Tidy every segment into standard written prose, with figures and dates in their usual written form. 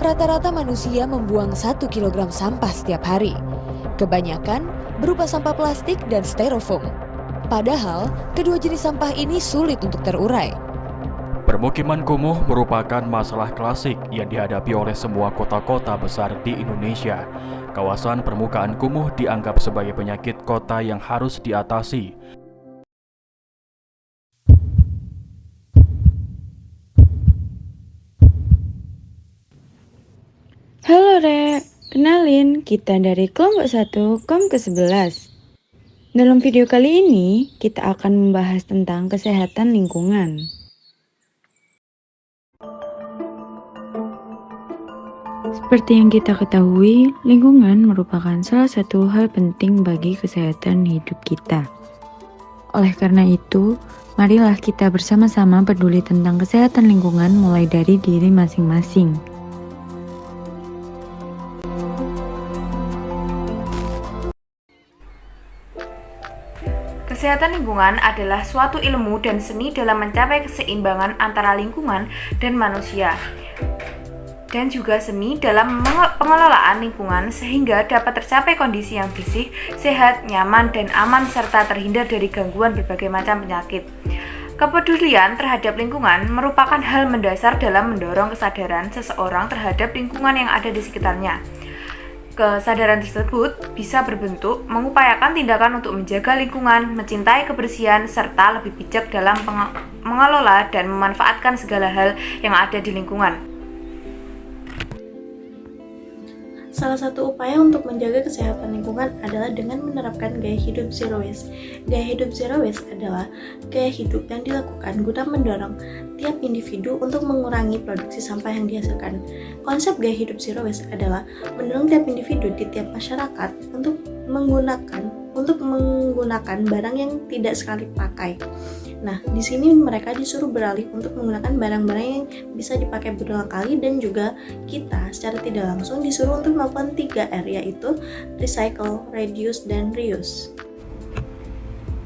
Rata-rata manusia membuang 1 kilogram sampah setiap hari. Kebanyakan berupa sampah plastik dan styrofoam. Padahal, kedua jenis sampah ini sulit untuk terurai. Permukiman kumuh merupakan masalah klasik yang dihadapi oleh semua kota-kota besar di Indonesia. Kawasan permukaan kumuh dianggap sebagai penyakit kota yang harus diatasi. Halo Rek, kenalin kita dari kelompok 1 KOM ke-11. Dalam video kali ini, kita akan membahas tentang kesehatan lingkungan. Seperti yang kita ketahui, lingkungan merupakan salah satu hal penting bagi kesehatan hidup kita. Oleh karena itu, marilah kita bersama-sama peduli tentang kesehatan lingkungan mulai dari diri masing-masing. Kesehatan lingkungan adalah suatu ilmu dan seni dalam mencapai keseimbangan antara lingkungan dan manusia, dan juga seni dalam pengelolaan lingkungan sehingga dapat tercapai kondisi yang bersih, sehat, nyaman, dan aman serta terhindar dari gangguan berbagai macam penyakit. Kepedulian terhadap lingkungan merupakan hal mendasar dalam mendorong kesadaran seseorang terhadap lingkungan yang ada di sekitarnya. Kesadaran tersebut bisa berbentuk mengupayakan tindakan untuk menjaga lingkungan, mencintai kebersihan, serta lebih bijak dalam mengelola dan memanfaatkan segala hal yang ada di lingkungan. Salah satu upaya untuk menjaga kesehatan lingkungan adalah dengan menerapkan gaya hidup zero waste. Gaya hidup zero waste adalah gaya hidup yang dilakukan guna mendorong tiap individu untuk mengurangi produksi sampah yang dihasilkan. Konsep gaya hidup zero waste adalah mendorong tiap individu di tiap masyarakat untuk menggunakan barang yang tidak sekali pakai. Nah, di sini mereka disuruh beralih untuk menggunakan barang-barang yang bisa dipakai berulang kali, dan juga kita secara tidak langsung disuruh untuk melakukan 3R, yaitu recycle, reduce, dan reuse.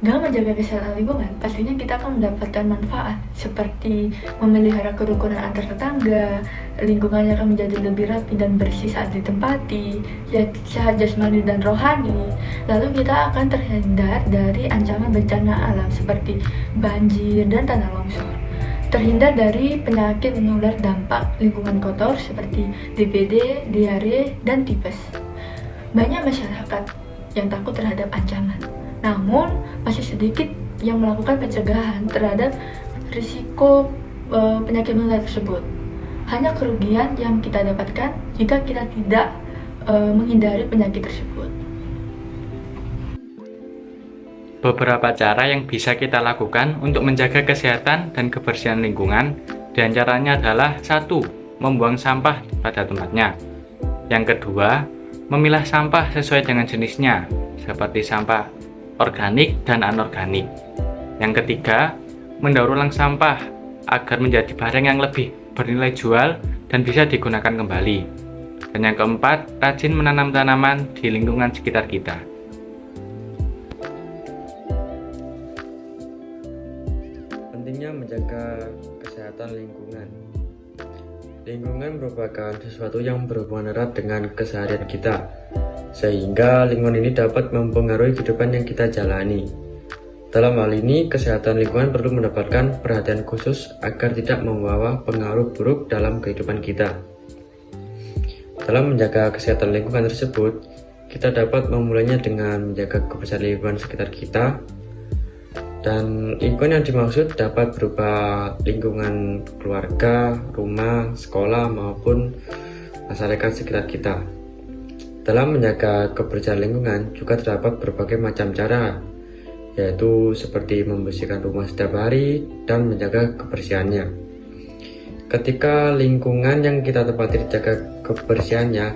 Dalam menjaga kesehatan lingkungan, pastinya kita akan mendapatkan manfaat seperti memelihara kerukunan antar tetangga, lingkungannya akan menjadi lebih rapi dan bersih saat ditempati, sehat jasmani dan rohani. Lalu kita akan terhindar dari ancaman bencana alam seperti banjir dan tanah longsor. Terhindar dari penyakit menular dampak lingkungan kotor seperti DBD, diare, dan tipes. Banyak masyarakat yang takut terhadap ancaman. Namun, masih sedikit yang melakukan pencegahan terhadap risiko penyakit menular tersebut. Hanya kerugian yang kita dapatkan jika kita tidak menghindari penyakit tersebut. Beberapa cara yang bisa kita lakukan untuk menjaga kesehatan dan kebersihan lingkungan, dan caranya adalah 1. Membuang sampah pada tempatnya. Yang kedua, memilah sampah sesuai dengan jenisnya, seperti sampah organik dan anorganik. Yang ketiga, mendaur ulang sampah agar menjadi barang yang lebih bernilai jual dan bisa digunakan kembali. Dan yang keempat, rajin menanam tanaman di lingkungan sekitar kita. Pentingnya menjaga kesehatan lingkungan. Lingkungan merupakan sesuatu yang berhubungan erat dengan keseharian kita, sehingga lingkungan ini dapat mempengaruhi kehidupan yang kita jalani. Dalam hal ini, kesehatan lingkungan perlu mendapatkan perhatian khusus agar tidak membawa pengaruh buruk dalam kehidupan kita. Dalam menjaga kesehatan lingkungan tersebut, kita dapat memulainya dengan menjaga kebersihan lingkungan sekitar kita. Dan lingkungan yang dimaksud dapat berupa lingkungan keluarga, rumah, sekolah, maupun masyarakat sekitar kita. Dalam menjaga kebersihan lingkungan juga terdapat berbagai macam cara, yaitu seperti membersihkan rumah setiap hari dan menjaga kebersihannya. Ketika lingkungan yang kita tempati dijaga kebersihannya,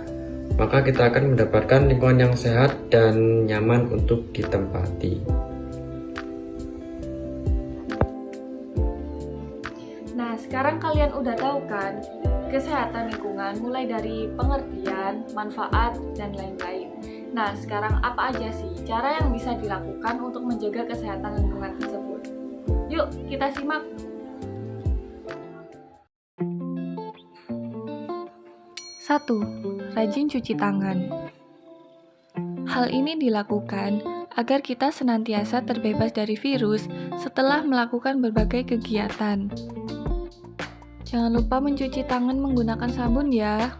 maka kita akan mendapatkan lingkungan yang sehat dan nyaman untuk ditempati. Nah, sekarang kalian udah tahu kan, kesehatan lingkungan mulai dari pengertian, manfaat, dan lain-lain. Nah, sekarang apa aja sih cara yang bisa dilakukan untuk menjaga kesehatan lingkungan tersebut? Yuk, kita simak. 1. Rajin cuci tangan. Hal ini dilakukan agar kita senantiasa terbebas dari virus setelah melakukan berbagai kegiatan. Jangan lupa mencuci tangan menggunakan sabun ya.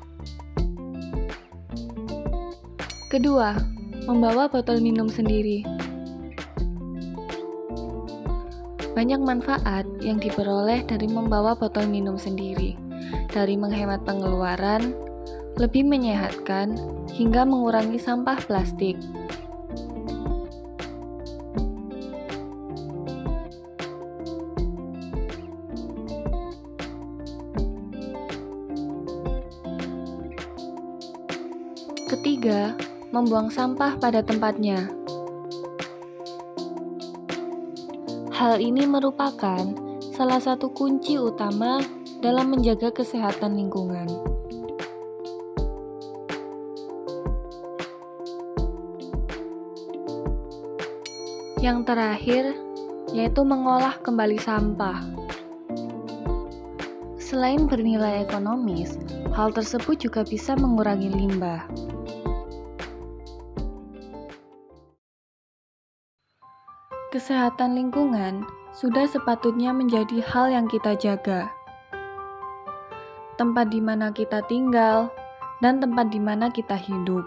Kedua, membawa botol minum sendiri. Banyak manfaat yang diperoleh dari membawa botol minum sendiri, dari menghemat pengeluaran, lebih menyehatkan, hingga mengurangi sampah plastik. Ketiga, membuang sampah pada tempatnya. Hal ini merupakan salah satu kunci utama dalam menjaga kesehatan lingkungan. Yang terakhir, yaitu mengolah kembali sampah. Selain bernilai ekonomis, hal tersebut juga bisa mengurangi limbah. Kesehatan lingkungan sudah sepatutnya menjadi hal yang kita jaga. Tempat di mana kita tinggal dan tempat di mana kita hidup.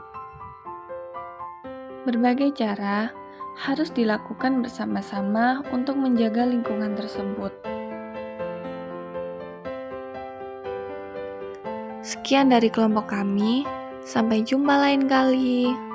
Berbagai cara harus dilakukan bersama-sama untuk menjaga lingkungan tersebut. Sekian dari kelompok kami, sampai jumpa lain kali.